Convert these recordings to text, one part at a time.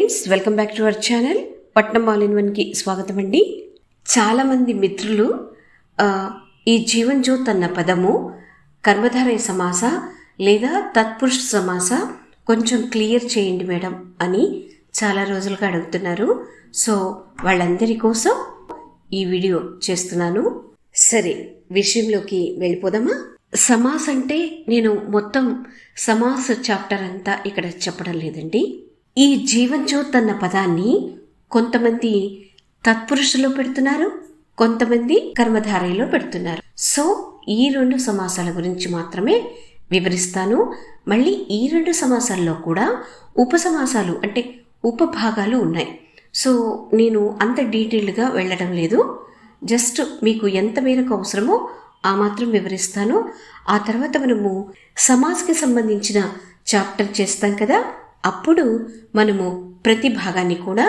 Friends, welcome back to our channel పట్నం all in వన్కి స్వాగతం అండి. చాలామంది మిత్రులు ఈ జీవన్ జ్యోత్ అన్న పదము కర్మధారయ సమాస లేదా తత్పురుష సమాస కొంచెం క్లియర్ చేయండి మేడం అని చాలా రోజులుగా అడుగుతున్నారు. సో వాళ్ళందరి కోసం ఈ వీడియో చేస్తున్నాను. సరే, విషయంలోకి వెళ్ళిపోదామా? సమాస్ అంటే నేను మొత్తం సమాస చాప్టర్ అంతా ఇక్కడ చెప్పడం లేదండి. ఈ జీవన్ జ్యోత్ అన్న పదాన్ని కొంతమంది తత్పురుషులో పెడుతున్నారు, కొంతమంది కర్మధారయలో పెడుతున్నారు. సో ఈ రెండు సమాసాల గురించి మాత్రమే వివరిస్తాను. మళ్ళీ ఈ రెండు సమాసాల్లో కూడా ఉపసమాసాలు అంటే ఉపభాగాలు ఉన్నాయి. సో నేను అంత డీటెయిల్డ్గా వెళ్ళడం లేదు. జస్ట్ మీకు ఎంత మేరకు అవసరమో ఆ మాత్రం వివరిస్తాను. ఆ తర్వాత మనము సమాస్కి సంబంధించిన చాప్టర్ చేస్తాం కదా, అప్పుడు మనము ప్రతి భాగాన్ని కూడా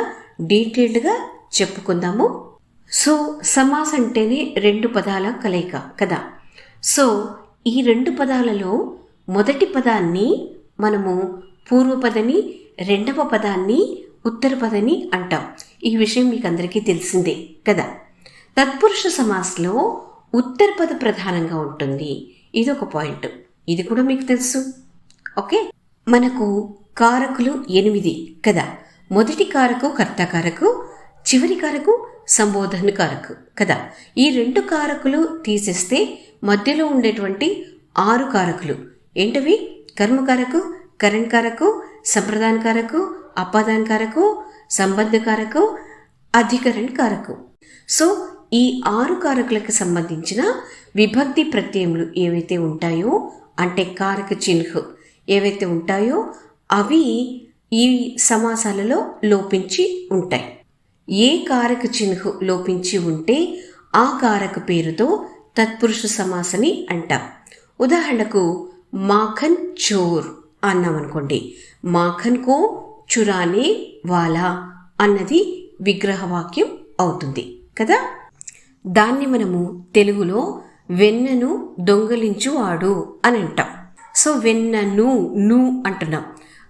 డీటెయిల్డ్గా చెప్పుకుందాము. సో సమాస్ అంటేనే రెండు పదాల కలయిక కదా. సో ఈ రెండు పదాలలో మొదటి పదాన్ని మనము పూర్వపదని, రెండవ పదాన్ని ఉత్తర పదని అంటాం. ఈ విషయం మీకు అందరికీ తెలిసిందే కదా. తత్పురుష సమాస్లో ఉత్తర పద ప్రధానంగా ఉంటుంది. ఇది ఒక పాయింట్, ఇది కూడా మీకు తెలుసు. ఓకే, మనకు కారకులు 8 కదా. మొదటి కారకు కర్తాకారకు, చివరి కారకు సంబోధన కారకు కదా. ఈ రెండు కారకులు తీసేస్తే మధ్యలో ఉండేటువంటి 6 కారకులు ఏంటవి? కర్మకారకు, కరణకారకు, సంప్రదాన కారకు, అపాదాన కారకు, సంబంధ కారకు, అధికరణ కారకు. సో ఈ 6 కారకులకు సంబంధించిన విభక్తి ప్రత్యయములు ఏవైతే ఉంటాయో, అంటే కారక చిహ్న ఏవైతే ఉంటాయో అవి ఈ సమాసాలలో లోపించి ఉంటాయి. ఏ కారక చిహ్న లోపించి ఉంటే ఆ కారక పేరుతో తత్పురుష సమాసని అంటాం. ఉదాహరణకు మాఖన్ చోర్ అన్నామనుకోండి, మాఖన్ కో చురానే వాలా అన్నది విగ్రహవాక్యం అవుతుంది కదా. దాన్ని మనము తెలుగులో వెన్నను దొంగలించువాడు అని అంటాం. సో వెన్నను ను అంటున్నాం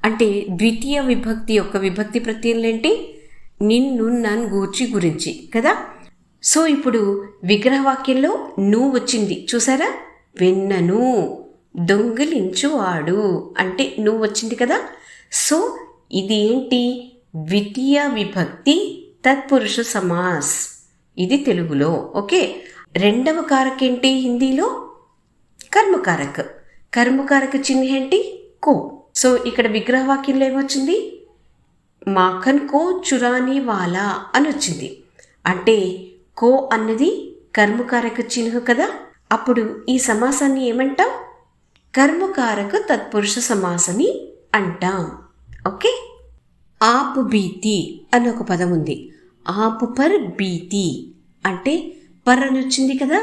అంటే ద్వితీయ విభక్తి యొక్క విభక్తి ప్రత్యయంలు ఏంటి? నిన్ను, నన్ను, గూర్చి, గురించి కదా. సో ఇప్పుడు విగ్రహవాక్యంలో ను వచ్చింది చూసారా. వెన్నను దొంగలించువాడు అంటే నువ్వు వచ్చింది కదా. సో ఇది ఏంటి? ద్వితీయ విభక్తి తత్పురుష సమాస్. ఇది తెలుగులో. ఓకే, రెండవ కారక ఏంటి హిందీలో? కర్మకారక్. కర్మకారక చిహ్న ఏంటి? కో. సో ఇక్కడ విగ్రహవాక్యంలో ఏమొచ్చింది? మాఖన్ కో చురానీ వాలా అని వచ్చింది. అంటే కో అన్నది కర్మకారక చిహ్న కదా. అప్పుడు ఈ సమాసాన్ని ఏమంటాం? కర్మకారక తత్పురుష సమాసని అంటాం. ఓకే, ఆపు బీతి అని ఒక పదం ఉంది. ఆపు పర్ బీతి అంటే పర్ అని వచ్చింది కదా.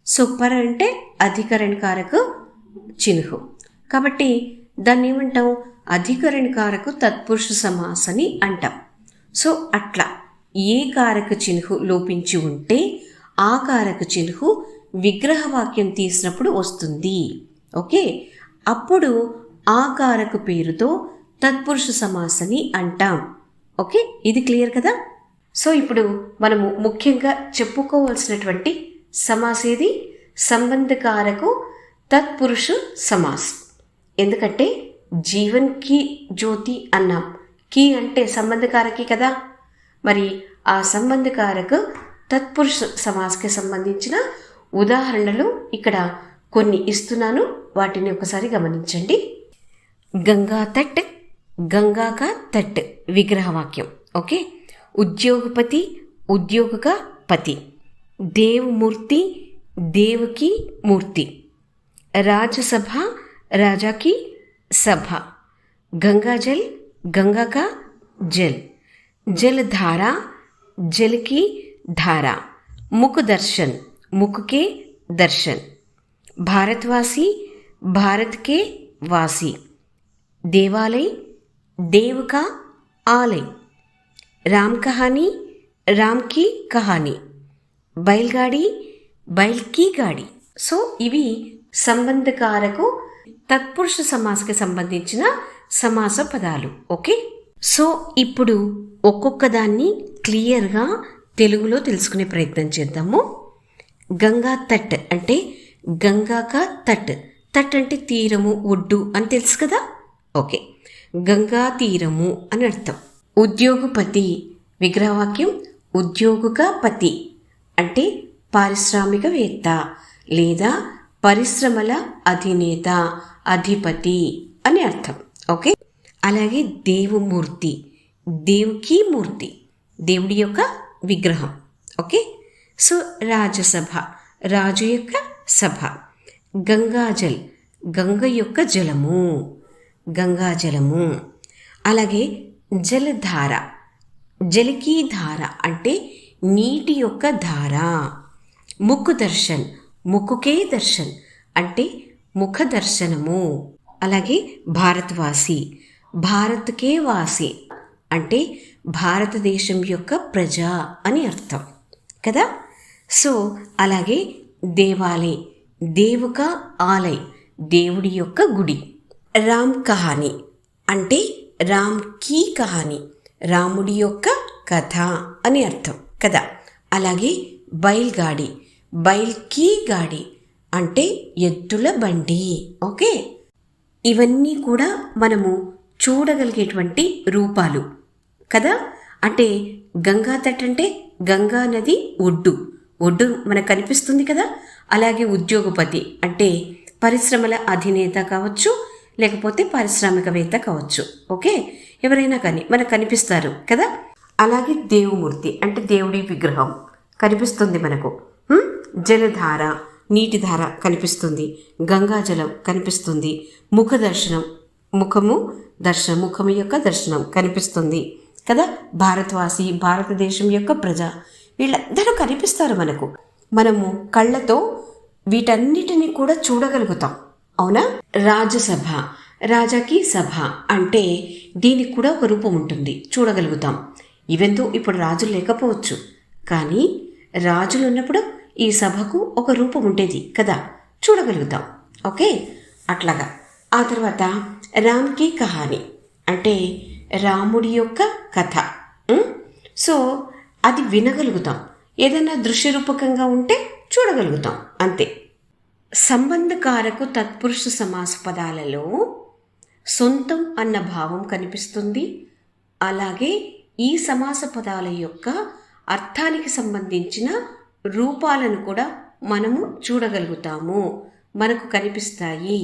సో పర్ అంటే అధికరణ కారక చిహ్న కాబట్టి దాన్ని ఏమంటాం? అధికరణ కారకు తత్పురుష సమాసని అంటాం. సో అట్లా ఏ కారక చిహ్న లోపించి ఉంటే ఆ కారక చిహ్న విగ్రహవాక్యం తీసినప్పుడు వస్తుంది. ఓకే, అప్పుడు ఆ కారక పేరుతో తత్పురుష సమాసని అంటాం. ఓకే, ఇది క్లియర్ కదా. సో ఇప్పుడు మనము ముఖ్యంగా చెప్పుకోవాల్సినటువంటి సమాస్ ఏది? సంబంధకారకు తత్పురుష సమాస్. ఎందుకంటే జీవన్ కి జ్యోతి అన్నాం. కి అంటే సంబంధకారకి కదా. మరి ఆ సంబంధకారక తత్పురుష సమాస్కి సంబంధించిన ఉదాహరణలు ఇక్కడ కొన్ని ఇస్తున్నాను, వాటిని ఒకసారి గమనించండి. గంగా తట్, గంగా కా తట్ విగ్రహవాక్యం. ఓకే, ఉద్యోగపతి, ఉద్యోగ का पति, देवमूर्ति, देव की मूर्ति, राजसभा, राजा की सभा, गंगा जल, गंगा का जल, जलधारा, जल की धारा, मुख दर्शन, मुख के दर्शन, भारतवासी, भारत के वासी, देवालय, देव का आलय, राम कहानी, రామ్ కి కహాని, బైల్గాడి, బైల్ కి గాడి. సో ఇవి సంబంధకారకు తత్పురుష సమాస్కి సంబంధించిన సమాస పదాలు. ఓకే, సో ఇప్పుడు ఒక్కొక్క దాన్ని క్లియర్గా తెలుగులో తెలుసుకునే ప్రయత్నం చేద్దాము. గంగా తట్ అంటే గంగాక తట్. తట్ అంటే తీరము, ఒడ్డు అని తెలుసు కదా. ఓకే, గంగా తీరము అని అర్థం. ఉద్యోగపతి విగ్రహవాక్యం ఉద్యోగుక పతి అంటే పారిశ్రామికవేత్త లేదా పరిశ్రమల అధినేత, అధిపతి అని అర్థం. ఓకే, అలాగే దేవుమూర్తి, దేవుకి మూర్తి, దేవుడి యొక్క విగ్రహం. ఓకే, సో రాజసభ, రాజు యొక్క సభ. గంగాజల్, గంగ యొక్క జలము, గంగాజలము. అలాగే జలధార, జలకీ ధార అంటే నీటి యొక్క ధార. ముఖ దర్శన్, ముఖుకే దర్శన్ అంటే ముఖ దర్శనము. అలాగే భారతవాసి, భారత్కే వాసి అంటే భారతదేశం యొక్క ప్రజ అని అర్థం కదా. సో అలాగే దేవాలయ్, దేవుక ఆలయ్ దేవుడి యొక్క గుడి. రామ్ కహాని అంటే రామ్ కీ కహాని రాముడి యొక్క కథ అని అర్థం కదా. అలాగే బైల్గాడి, బైల్ కీ గాడి అంటే ఎద్దుల బండి. ఓకే, ఇవన్నీ కూడా మనము చూడగలిగేటువంటి రూపాలు కదా. అంటే గంగా తట్ అంటే గంగా నది ఒడ్డు, ఒడ్డు మనకు కనిపిస్తుంది కదా. అలాగే ఉద్యోగపతి అంటే పరిశ్రమల అధినేత కావచ్చు, లేకపోతే పారిశ్రామికవేత్త కావచ్చు. ఓకే, ఎవరైనా కానీ మనకు కనిపిస్తారు కదా. అలాగే దేవుమూర్తి అంటే దేవుడి విగ్రహం కనిపిస్తుంది మనకు. జలధార, నీటి ధార కనిపిస్తుంది. గంగాజలం కనిపిస్తుంది. ముఖ దర్శనం, ముఖము దర్శనం, ముఖము యొక్క దర్శనం కనిపిస్తుంది కదా. భారతవాసి, భారతదేశం యొక్క ప్రజ, వీళ్ళందరూ కనిపిస్తారు మనకు. మనము కళ్ళతో వీటన్నిటిని కూడా చూడగలుగుతాం, అవునా. రాజసభ, రాజాకి సభ అంటే దీనికి కూడా ఒక రూపం ఉంటుంది, చూడగలుగుతాం. ఈవెంతో ఇప్పుడు రాజులు లేకపోవచ్చు, కానీ రాజులు ఉన్నప్పుడు ఈ సభకు ఒక రూపం ఉండేది కదా, చూడగలుగుతాం. ఓకే, అట్లాగా. ఆ తర్వాత రామ్కి కహాని అంటే రాముడి యొక్క కథ. సో అది వినగలుగుతాం, ఏదైనా దృశ్యరూపకంగా ఉంటే చూడగలుగుతాం, అంతే. సంబంధకారకు తత్పురుష సమాస పదాలలో సొంతం అన్న భావం కనిపిస్తుంది. అలాగే ఈ సమాస పదాల యొక్క అర్థానికి సంబంధించిన రూపాలను కూడా మనము చూడగలుగుతాము, మనకు కనిపిస్తాయి.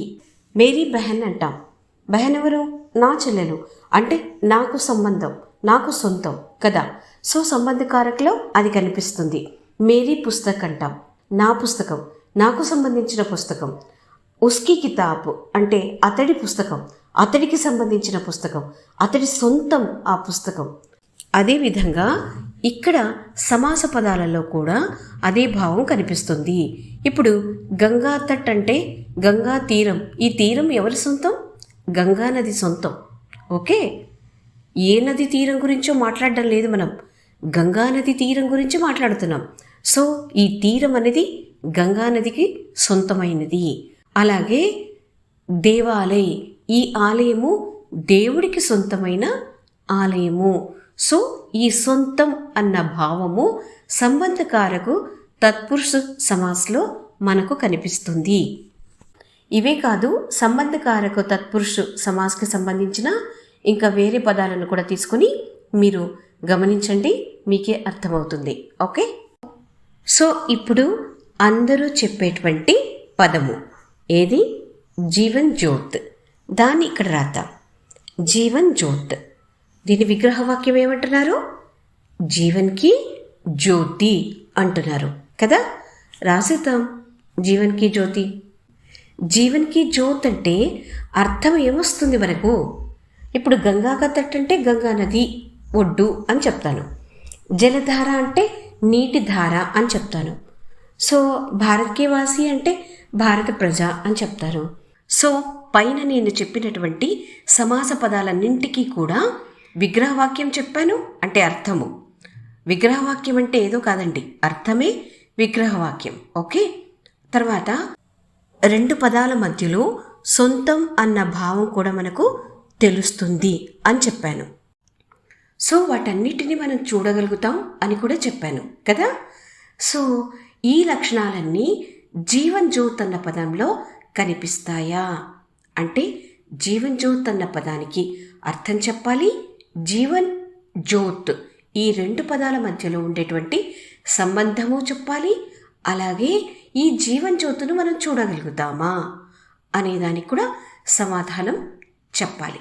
మేరీ బెహన్ అంటాం. బెహన్ ఎవరు? నా చెల్లెలు, అంటే నాకు సంబంధం, నాకు సొంతం కదా. సో సంబంధకారకులో అది కనిపిస్తుంది. మేరీ పుస్తక్ అంటాం, నా పుస్తకం, నాకు సంబంధించిన పుస్తకం. ఉస్కి కితాబ్ అంటే అతడి పుస్తకం, అతడికి సంబంధించిన పుస్తకం, అతడి సొంతం ఆ పుస్తకం. అదేవిధంగా ఇక్కడ సమాస పదాలలో కూడా అదే భావం కనిపిస్తుంది. ఇప్పుడు గంగా తట్ అంటే గంగా తీరం, ఈ తీరం ఎవరి సొంతం? గంగా నది సొంతం. ఓకే, ఏ నది తీరం గురించో మాట్లాడడం లేదు, మనం గంగా నది తీరం గురించి మాట్లాడుతున్నాం. సో ఈ తీరం అనేది గంగా నదికి సొంతమైనది. అలాగే దేవాలయ్, ఈ ఆలయము దేవుడికి సొంతమైన ఆలయము. సో ఈ సొంతం అన్న భావము సంబంధకారకు తత్పురుష సమాస్లో మనకు కనిపిస్తుంది. ఇవే కాదు, సంబంధకారకు తత్పురుష సమాస్కి సంబంధించిన ఇంకా వేరే పదాలను కూడా తీసుకుని మీరు గమనించండి, మీకే అర్థమవుతుంది. ఓకే, సో ఇప్పుడు అందరూ చెప్పేటువంటి పదము ఏది? జీవన్ జ్యోత్. దాన్ని ఇక్కడ రాద్దాం, జీవన్ జ్యోత్. దీని విగ్రహవాక్యం ఏమంటున్నారు? జీవన్కి జ్యోతి అంటున్నారు కదా. రాసేద్దాం, జీవన్కి జ్యోతి. జీవన్కి జ్యోత్ అంటే అర్థం ఏమొస్తుంది మనకు? ఇప్పుడు గంగా తట్ అంటే గంగా నది ఒడ్డు అని చెప్తాను. జలధార అంటే నీటి ధార అని చెప్తాను. సో భారత్కే వాసి అంటే భారత ప్రజ అని చెప్తారు. సో పైన నేను చెప్పినటువంటి సమాస పదాలన్నింటికీ కూడా విగ్రహవాక్యం చెప్పాను, అంటే అర్థము. విగ్రహవాక్యం అంటే ఏదో కాదండి, అర్థమే విగ్రహవాక్యం. ఓకే, తర్వాత రెండు పదాల మధ్యలో సొంతం అన్న భావం కూడా మనకు తెలుస్తుంది అని చెప్పాను. సో వాటన్నిటిని మనం చూడగలుగుతాం అని కూడా చెప్పాను కదా. సో ఈ లక్షణాలన్నీ జీవన్ జ్యోత్ అన్న పదంలో కనిపిస్తాయా అంటే జీవన్ జ్యోత్ అన్న పదానికి అర్థం చెప్పాలి, జీవన్ జ్యోత్ ఈ రెండు పదాల మధ్యలో ఉండేటువంటి సంబంధము చెప్పాలి. అలాగే ఈ జీవన్ జ్యోతును మనం చూడగలుగుతామా అనేదానికి కూడా సమాధానం చెప్పాలి.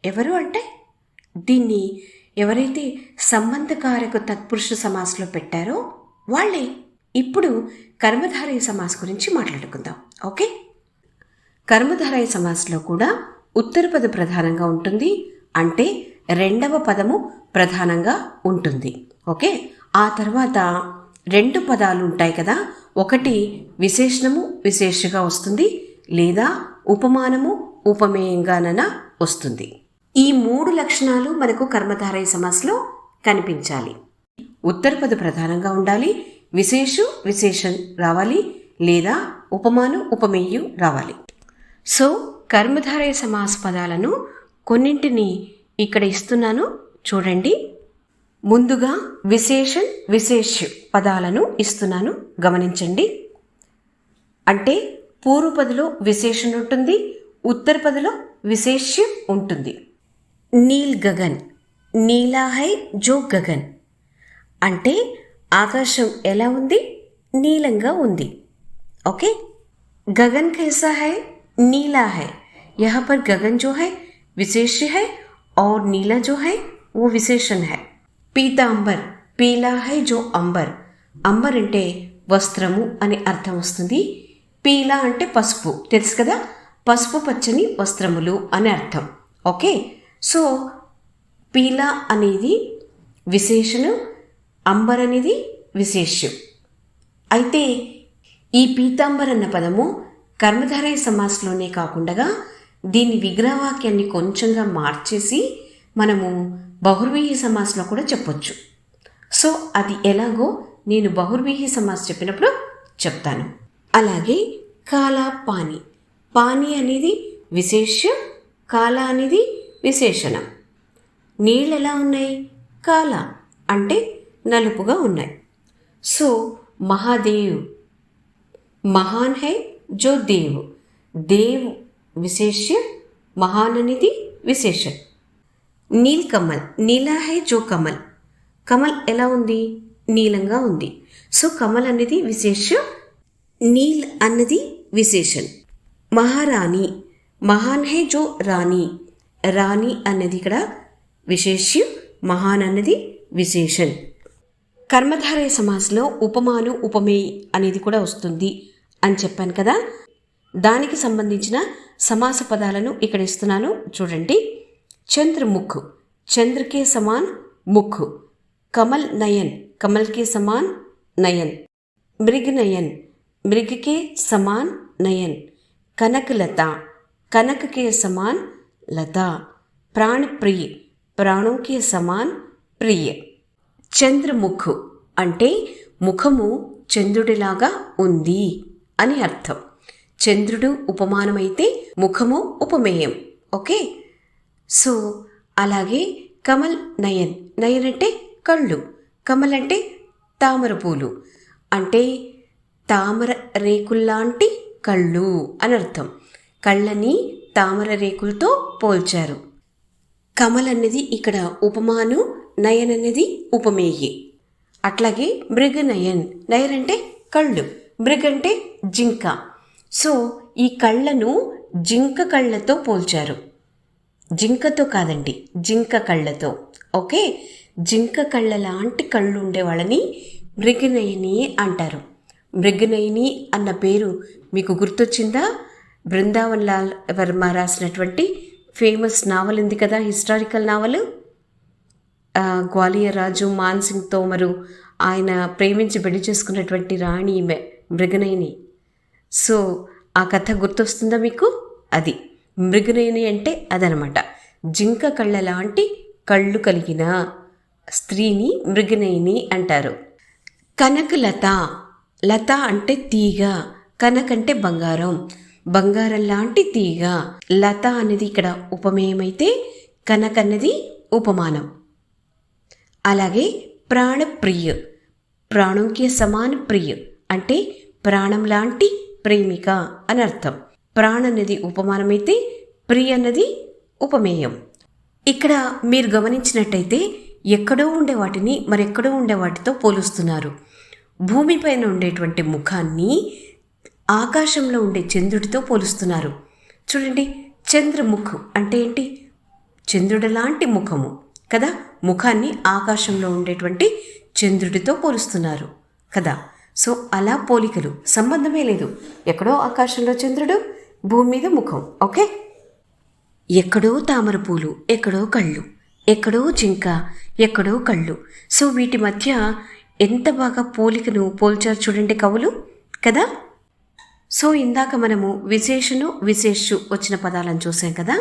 ఎవరు అంటే దీన్ని ఎవరైతే సంబంధకారక తత్పురుష సమాస్లో పెట్టారో వాళ్ళే. ఇప్పుడు కర్మధారయ సమాస్ గురించి మాట్లాడుకుందాం. ఓకే, కర్మధారయ సమాస్లో కూడా ఉత్తర పద ప్రధానంగా ఉంటుంది, అంటే రెండవ పదము ప్రధానంగా ఉంటుంది. ఓకే, ఆ తర్వాత రెండు పదాలు ఉంటాయి కదా, ఒకటి విశేషణము విశేషగా వస్తుంది, లేదా ఉపమానము ఉపమేయంగానన వస్తుంది. ఈ మూడు లక్షణాలు మనకు కర్మధారయ సమాస్లో కనిపించాలి. ఉత్తర పద ప్రధానంగా ఉండాలి, విశేషం రావాలి, లేదా ఉపమానం ఉపమేయం రావాలి. సో కర్మధారయ సమాస పదాలను కొన్నింటిని ఇక్కడ ఇస్తున్నాను చూడండి. ముందుగా విశేష పదాలను ఇస్తున్నాను గమనించండి. అంటే పూర్వపదిలో విశేషణ ఉంటుంది, ఉత్తర పదిలో విశేష్యం ఉంటుంది. నీల్ గగన్, నీలా హై జో గగన్ అంటే ఆకాశం ఎలా ఉంది, నీలంగా ఉంది. ఓకే, गगन कैसा है, नीला है. यहाँ पर गगन जो है विशेष्य है और नीला जो है वो विशेषण है. పీతాంబర్, పీలా హై జో అంబర్. అంబర్ అంటే వస్త్రము అని అర్థం వస్తుంది. పీలా అంటే పసుపు, తెలుసు కదా, పసుపు పచ్చని వస్త్రములు అని అర్థం. ఓకే, సో పీలా అనేది విశేషణం, అంబర్ అనేది విశేష్యం. అయితే ఈ పీతాంబర్ అన్న పదము కర్మధారయ సమాస్లోనే కాకుండా దీని విగ్రహవాక్యాన్ని కొంచెంగా మార్చేసి మనము బహుర్వీహి సమాస్లో కూడా చెప్పొచ్చు. సో అది ఎలాగో నేను బహుర్వీహి సమాస్ చెప్పినప్పుడు చెప్తాను. అలాగే కాలా పాని, పాని అనేది విశేష్యం, కాలా అనేది విశేషణం. నీళ్ళు ఎలా ఉన్నాయి, కాలా అంటే నలుపుగా ఉన్నాయి. సో మహాదేవ్, మహాన్ హై జో దేవ్, దేవ్ విశేష్య, మహాన్ అనేది విశేషం. నీల్ కమల్, నీలా హై జో కమల్, కమల్ ఎలా ఉంది, నీలంగా ఉంది. సో కమల్ అనేది విశేషం, నీల్ అన్నది విశేషం. మహారాణి, మహాన్ హై జో రాణి, రాణి అన్నది ఇక్కడ విశేష్యం, మహాన్ అన్నది విశేషం. కర్మధారయ సమాస్లో ఉపమానం ఉపమేయ అనేది కూడా వస్తుంది అని చెప్పాను కదా. దానికి సంబంధించిన సమాస పదాలను ఇక్కడ ఇస్తున్నాను చూడండి. చంద్రముఖ్, చంద్రకే సమాన్ ముఖ్. కమల్ నయన్, కమల్కే సమాన్ నయన్. మృగ్ నయన్, మృగ్కే సమాన్ నయన్. కనకలత, కనకకే సమాన్ లత. ప్రాణప్రియ, ప్రాణంకే సమాన్ ప్రియ. చంద్రముఖ్ అంటే ముఖము చంద్రుడిలాగా ఉంది అని అర్థం. చంద్రుడు ఉపమానమైతే ముఖము ఉపమేయం. ఓకే, సో అలాగే కమల్ నయన్, నయన్ అంటే కళ్ళు, కమల్ అంటే తామర పూలు, అంటే తామర రేకుల్లాంటి కళ్ళు అని అర్థం. కళ్ళని తామర రేకులతో పోల్చారు. కమల్ అనేది ఇక్కడ ఉపమాను, నయన్ అనేది ఉపమేయి. అట్లాగే మృగ నయన్, నయన్ అంటే కళ్ళు, మృగ అంటే జింక. సో ఈ కళ్ళను జింక కళ్ళతో పోల్చారు. జింకతో కాదండి, జింక కళ్ళతో. ఓకే, జింక కళ్ళ లాంటి కళ్ళు ఉండే వాళ్ళని మృగనయని అంటారు. మృగనయని అన్న పేరు మీకు గుర్తొచ్చిందా? బృందావన్ లాల్ వర్మ రాసినటువంటి ఫేమస్ నావల్ ఉంది కదా, హిస్టారికల్ నావల్. గ్వాలియర్ రాజు మాన్ సింగ్ తోమరు ఆయన ప్రేమించి పెళ్లి చేసుకున్నటువంటి రాణి మృగనయని. సో ఆ కథ గుర్తొస్తుందా మీకు? అది మృగనయని అంటే అదనమాట. జింక కళ్ళ లాంటి కళ్ళు కలిగిన స్త్రీని మృగనయని అంటారు. కనకలత, లత అంటే తీగ, కనక్ అంటే బంగారం. బంగారం లాంటి తీగ. లత అనేది ఇక్కడ ఉపమేయమైతే కనక అన్నది ఉపమానం. అలాగే ప్రాణప్రియ, ప్రాణంకి సమాన ప్రియ అంటే ప్రాణం లాంటి ప్రేమిక అని అర్థం. ప్రాణ అనేది ఉపమానమైతే ప్రియ అన్నది ఉపమేయం. ఇక్కడ మీరు గమనించినట్టయితే ఎక్కడో ఉండే వాటిని మరెక్కడో ఉండే వాటితో పోలుస్తున్నారు. భూమిపైన ఉండేటువంటి ముఖాన్ని ఆకాశంలో ఉండే చంద్రుడితో పోలుస్తున్నారు. చూడండి, చంద్రముఖ్ అంటే ఏంటి? చంద్రుడి లాంటి ముఖము కదా. ముఖాన్ని ఆకాశంలో ఉండేటువంటి చంద్రుడితో పోలుస్తున్నారు కదా. సో అలా పోలికలు, సంబంధమే లేదు. ఎక్కడో ఆకాశంలో చంద్రుడు, భూమి మీద ముఖం. ఓకే, ఎక్కడో తామర పూలు, ఎక్కడో కళ్ళు, ఎక్కడో జింక, ఎక్కడో కళ్ళు. సో వీటి మధ్య ఎంత బాగా పోలికను పోల్చారు చూడండి కవులు కదా. సో ఇందాక మనము విశేషను విశేషు వచ్చిన పదాలను చూసాం కదా.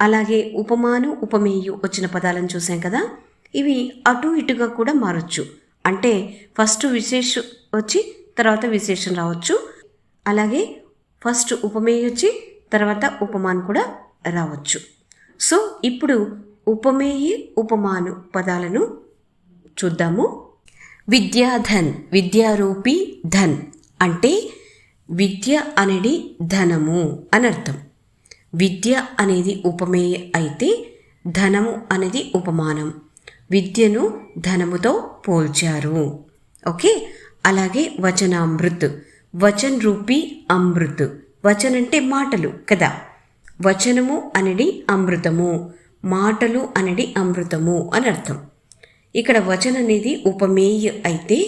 అలాగే ఉపమాను ఉపమేయు వచ్చిన పదాలను చూసాం కదా. ఇవి అటు ఇటుగా కూడా మారచ్చు. అంటే ఫస్ట్ విశేషు వచ్చి తర్వాత విశేషం రావచ్చు. అలాగే ఫస్ట్ ఉపమేయ వచ్చి తర్వాత ఉపమాను కూడా రావచ్చు. సో ఇప్పుడు ఉపమేయ ఉపమాను పదాలను చూద్దాము. విద్యాధన్, విద్యారూపి ధన్ అంటే విద్య అనేది ధనము అని అర్థం. విద్య అనేది ఉపమేయ అయితే ధనము అనేది ఉపమానం. విద్యను ధనముతో పోల్చారు. ఓకే, అలాగే వచనామృత్, వచన్ రూపి అమృత్. వచన్ అంటే మాటలు కదా. వచనము అనేది అమృతము, మాటలు అనేది అమృతము అని అర్థం. ఇక్కడ వచన అనేది ఉపమేయ అయితే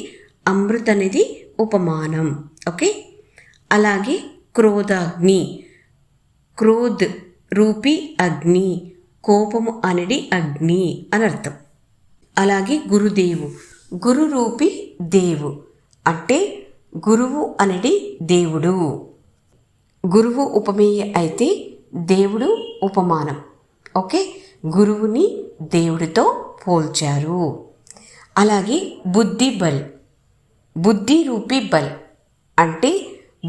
అమృత్ అనేది ఉపమానం. ఓకే, అలాగే క్రోధాగ్ని, క్రోధ్ రూపి అగ్ని, కోపము అనేది అగ్ని అని అర్థం. అలాగే గురుదేవు, గురు రూపి దేవు అంటే గురువు అనేది దేవుడు. గురువు ఉపమేయ అయితే దేవుడు ఉపమానం. ఓకే, గురువుని దేవుడితో పోల్చారు. అలాగే బుద్ధి బల్, బుద్ధి రూపి బల్ అంటే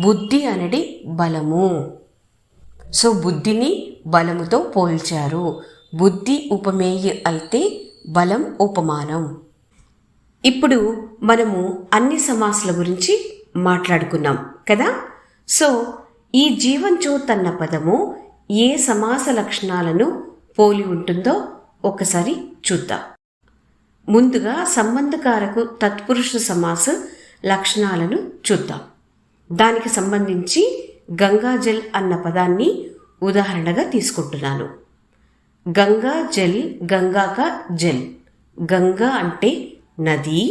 బుద్ధి అనేది బలము. సో బుద్ధిని బలముతో పోల్చారు. బుద్ధి ఉపమేయ అయితే బలం ఉపమానం. ఇప్పుడు మనము అన్ని సమాసాల గురించి మాట్లాడుకున్నాం కదా. సో ఈ జీవన్ జ్యోత్ అన్న పదము ఏ సమాస లక్షణాలను పోలి ఉంటుందో ఒకసారి చూద్దాం. ముందుగా సంబంధకారకు తత్పురుష సమాస లక్షణాలను చూద్దాం. దానికి సంబంధించి గంగాజల్ అన్న పదాన్ని ఉదాహరణగా తీసుకుంటున్నాను. గంగా జల్, గంగాక జల్. గంగా అంటే నది,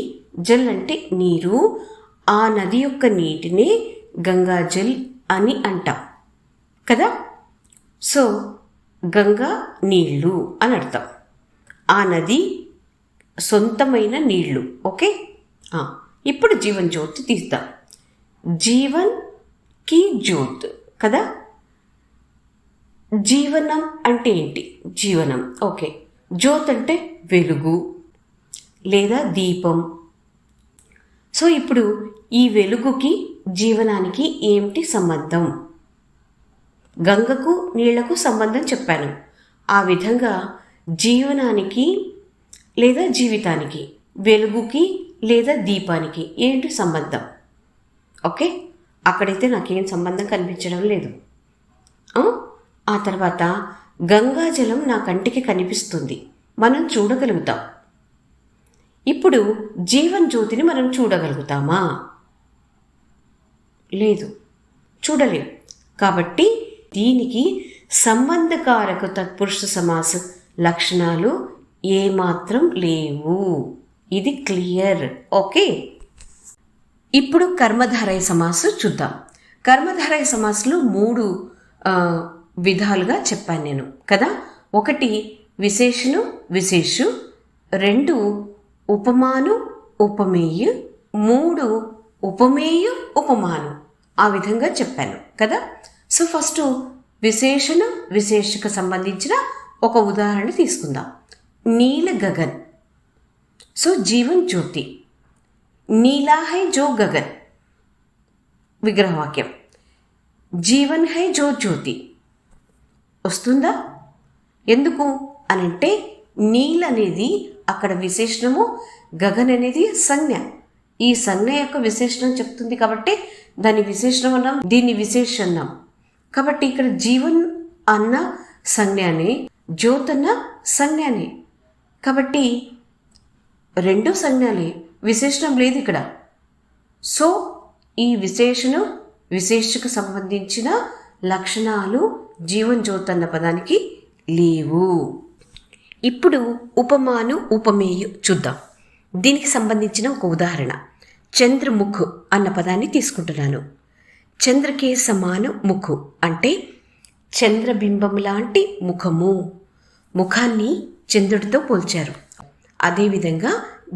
జల్ అంటే నీరు. ఆ నది యొక్క నీటినే గంగాజల్ అని అంటాం కదా. సో గంగా నీళ్ళు అని అర్థం. ఆ నది సొంతమైన నీళ్ళు. ఓకే, ఇప్పుడు జీవన్ జ్యోతి తీద్దాం. జీవన్ కి జ్యోత్ కదా. జీవనం అంటే ఏంటి? జీవనం. ఓకే, జ్యోత్ అంటే వెలుగు లేదా దీపం. సో ఇప్పుడు ఈ వెలుగుకి జీవనానికి ఏమిటి సంబంధం? గంగకు నీళ్లకు సంబంధం చెప్పాను. ఆ విధంగా జీవనానికి లేదా జీవితానికి, వెలుగుకి లేదా దీపానికి ఏంటి సంబంధం? ఓకే, అక్కడైతే నాకేం సంబంధం కనిపించడం లేదు. ఆ తర్వాత గంగాజలం నా కంటికి కనిపిస్తుంది, మనం చూడగలుగుతాం. ఇప్పుడు జీవన్ జ్యోతిని మనం చూడగలుగుతామా? లేదు, చూడలేం. కాబట్టి దీనికి సంబంధకారక తత్పురుష సమాస లక్షణాలు ఏమాత్రం లేవు. ఇది క్లియర్. ఓకే, ఇప్పుడు కర్మధారయ సమాసం చూద్దాం. కర్మధారయ సమాసంలో 3 విధాలుగా చెప్పాను నేను కదా. 1 విశేషణు విశేషు, 2 ఉపమాను ఉపమేయ, 3 ఉపమేయ ఉపమాను. ఆ విధంగా చెప్పాను కదా. సో ఫస్ట్ విశేషణు విశేషకు సంబంధించిన ఒక ఉదాహరణ తీసుకుందాం. నీల గగన్. సో జీవన్ జ్యోతి, నీలా హై జో గగన్, విగ్రహవాక్యం. జీవన్ హై జో జ్యోతి వస్తుందా? ఎందుకు అనంటే నీల్ అనేది అక్కడ విశేషణము, గగన్ అనేది సంజ్ఞ. ఈ సంజ్ఞ యొక్క విశేషణం చెప్తుంది కాబట్టి దాని విశేషణం అన్నాం, దీన్ని విశేషణం. కాబట్టి ఇక్కడ జీవన్ అన్న సంజ్ఞానే, జ్యోత్ అన్న సంజ్ఞానే. కాబట్టి రెండు సంజ్ఞాలే, విశేషణం లేదు ఇక్కడ. సో ఈ విశేషణం, విశేషకు సంబంధించిన లక్షణాలు జీవన్ జ్యోత్ అన్న పదానికి లేవు. ఇప్పుడు ఉపమాను ఉపమేయు చూద్దాం. దీనికి సంబంధించిన ఒక ఉదాహరణ, చంద్రముఖ్ అన్న పదాన్ని తీసుకుంటున్నాను. చంద్రకే సమాను ముఖు అంటే చంద్రబింబం లాంటి ముఖము. ముఖాన్ని చంద్రుడితో పోల్చారు. అదేవిధంగా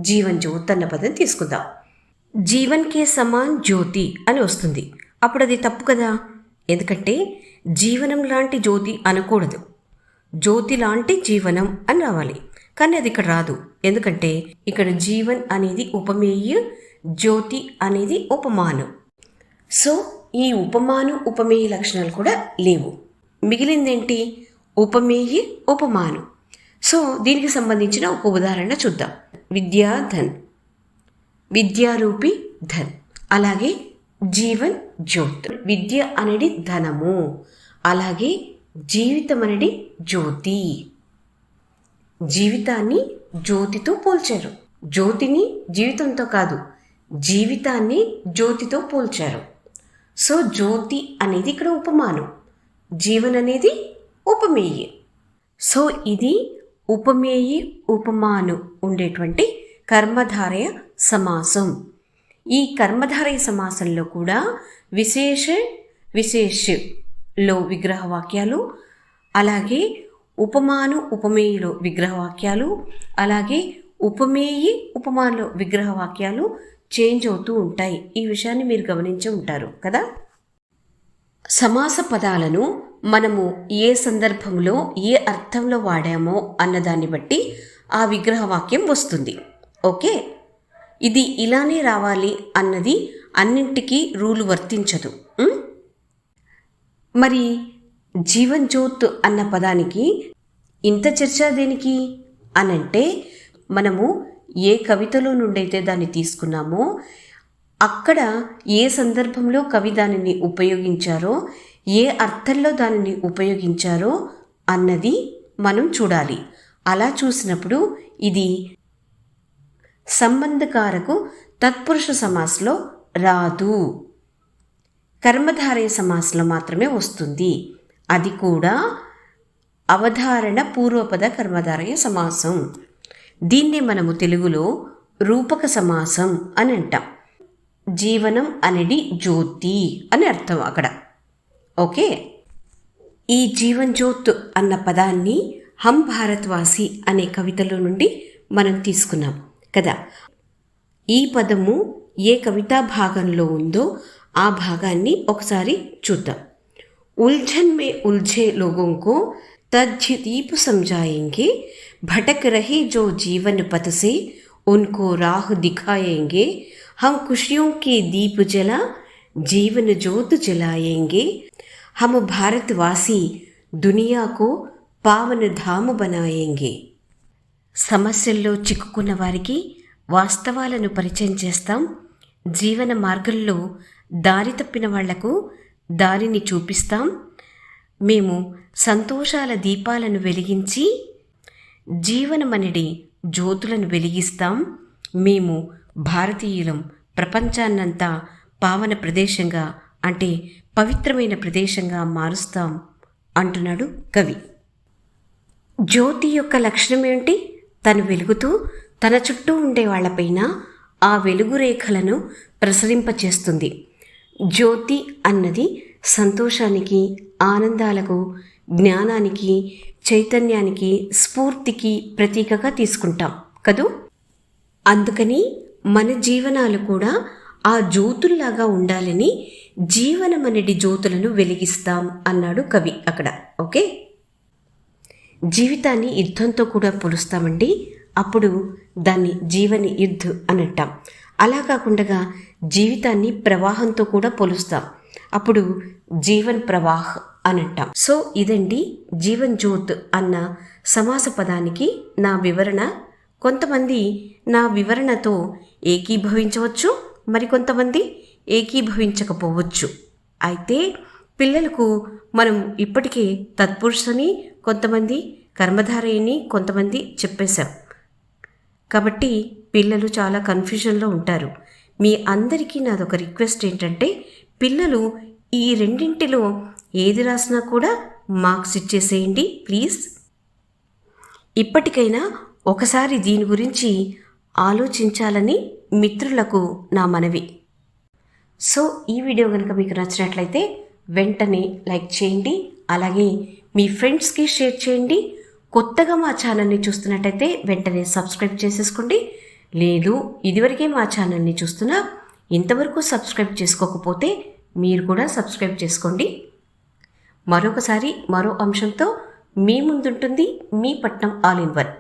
జీవన్ జ్యోత్ అన్న పదం తీసుకుందాం. జీవన్ కే సమాన్ జ్యోతి అని వస్తుంది. అప్పుడు అది తప్పు కదా, ఎందుకంటే జీవనం లాంటి జ్యోతి అనకూడదు, జ్యోతి లాంటి జీవనం అని రావాలి. కానీ అది ఇక్కడ రాదు, ఎందుకంటే ఇక్కడ జీవన్ అనేది ఉపమేయ, జ్యోతి అనేది ఉపమానం. సో ఈ ఉపమాను ఉపమేయ లక్షణాలు కూడా లేవు. మిగిలిందేంటి? ఉపమేయ ఉపమానం. సో దీనికి సంబంధించిన ఒక ఉదాహరణ చూద్దాం. విద్యాధన్, విద్యారూపి ధన్. అలాగే జీవన్ జ్యోత్, విద్య అనేది ధనము. అలాగే జీవితం అనేది జ్యోతి. జీవితాన్ని జ్యోతితో పోల్చారు. జ్యోతిని జీవితంతో కాదు, జీవితాన్ని జ్యోతితో పోల్చారు. సో జ్యోతి అనేది ఇక్కడ ఉపమానం, జీవన్ అనేది ఉపమేయ. సో ఇది ఉపమేయ ఉపమానం ఉండేటువంటి కర్మధారయ సమాసం. ఈ కర్మధారయ సమాసంలో కూడా విశేషలో విగ్రహ వాక్యాలు, అలాగే ఉపమాను ఉపమేయులో విగ్రహ వాక్యాలు, అలాగే ఉపమేయి ఉపమానంలో విగ్రహ వాక్యాలు చేంజ్ అవుతూ ఉంటాయి. ఈ విషయాన్ని మీరు గమనించి ఉంటారు కదా. సమాస పదాలను మనము ఏ సందర్భంలో ఏ అర్థంలో వాడామో అన్నదాన్ని బట్టి ఆ విగ్రహ వాక్యం వస్తుంది. ఓకే, ఇది ఇలానే రావాలి అన్నది అన్నింటికీ రూలు వర్తించదు. మరి జీవన్ జ్యోత్ అన్న పదానికి ఇంత చర్చ దేనికి అనంటే, మనము ఏ కవితలో నుండైతే దాన్ని తీసుకున్నామో అక్కడ ఏ సందర్భంలో కవి దానిని ఉపయోగించారో, ఏ అర్థంలో దానిని ఉపయోగించారో అన్నది మనం చూడాలి. అలా చూసినప్పుడు ఇది సంబంధకారకు తత్పురుష సమాస్లో రాదు, కర్మధారయ సమాస్లో మాత్రమే వస్తుంది. అది కూడా అవధారణ పూర్వపద కర్మధారయ సమాసం. దీన్నే మనము తెలుగులో రూపక సమాసం అని అంటాం. జీవనం అనేది జ్యోతి అని అర్థం అక్కడ. ఓకే, ఈ జీవన్ జ్యోత్ అన్న పదాన్ని హం భారత్వాసి అనే కవితలో నుండి మనం తీసుకున్నాం కదా. ఈ పదము ఏ కవితా భాగంలో ఉందో ఆ భాగాన్ని ఒకసారి చూద్దాం. ఉల్झन में उलझे लोगों को तज्दीप समझाएंगे, भटक रहे जो जीवन पथ से उनको राह दिखाएंगे, हम खुशियों के दीप जला जीवन ज्योत जलाएंगे, हम भारतवासी दुनिया को पावन धाम बनाएंगे. సమస్యల్లో చిక్కుకున్న వారికి వాస్తవాలను పరిచయం చేస్తాం. జీవన మార్గంలో దారి తప్పిన వాళ్లకు దారిని చూపిస్తాం. మేము సంతోషాల దీపాలను వెలిగించి జీవనమనడి జ్యోతులను వెలిగిస్తాం. మేము భారతీయులం ప్రపంచాన్నంతా పావన ప్రదేశంగా, అంటే పవిత్రమైన ప్రదేశంగా మారుస్తాం అంటున్నాడు కవి. జ్యోతి యొక్క లక్షణం ఏంటి? తను వెలుగుతూ తన చుట్టూ ఉండే వాళ్లపైన ఆ వెలుగు రేఖలను ప్రసరింపచేస్తుంది. జ్యోతి అన్నది సంతోషానికి, ఆనందాలకు, జ్ఞానానికి, చైతన్యానికి, స్ఫూర్తికి ప్రతీకగా తీసుకుంటాం కదూ. అందుకని మన జీవనాలు కూడా ఆ జ్యోతుల్లాగా ఉండాలని జీవనమనడి జ్యోతులను వెలిగిస్తాం అన్నాడు కవి అక్కడ. ఓకే, జీవితాన్ని యుద్ధంతో కూడా పోలుస్తామండి. అప్పుడు దాన్ని జీవని యుద్ధ్ అని అంటాం. అలా కాకుండా జీవితాన్ని ప్రవాహంతో కూడా పోలుస్తాం. అప్పుడు జీవన్ ప్రవాహ్ అని అంటాం. సో ఇదండి జీవన్ జ్యోత్ అన్న సమాస పదానికి నా వివరణ. కొంతమంది నా వివరణతో ఏకీభవించవచ్చు, మరికొంతమంది ఏకీభవించకపోవచ్చు. అయితే పిల్లలకు మనం ఇప్పటికే తత్పురుషని, కొంతమంది కర్మధారయని కొంతమంది చెప్పేశాం. కాబట్టి పిల్లలు చాలా కన్ఫ్యూజన్లో ఉంటారు. మీ అందరికీ నాదొక రిక్వెస్ట్ ఏంటంటే, పిల్లలు ఈ రెండింటిలో ఏది రాసినా కూడా మార్క్స్ ఇచ్చేసేయండి ప్లీజ్. ఇప్పటికైనా ఒకసారి దీని గురించి ఆలోచించాలని మిత్రులకు నా మనవి. సో ఈ వీడియో కనుక మీకు నచ్చినట్లయితే వెంటనే లైక్ చేయండి, అలాగే మీ ఫ్రెండ్స్కి షేర్ చేయండి. కొత్తగా మా ఛానల్ని చూస్తున్నట్టయితే వెంటనే సబ్స్క్రైబ్ చేసేసుకోండి. లేదు ఇదివరకే మా ఛానల్ని చూస్తున్నా ఇంతవరకు సబ్స్క్రైబ్ చేసుకోకపోతే మీరు కూడా సబ్స్క్రైబ్ చేసుకోండి. మరొకసారి మరో అంశంతో మీ ముందుంటుంది మీ పట్నం ఆల్ ఇన్ వన్.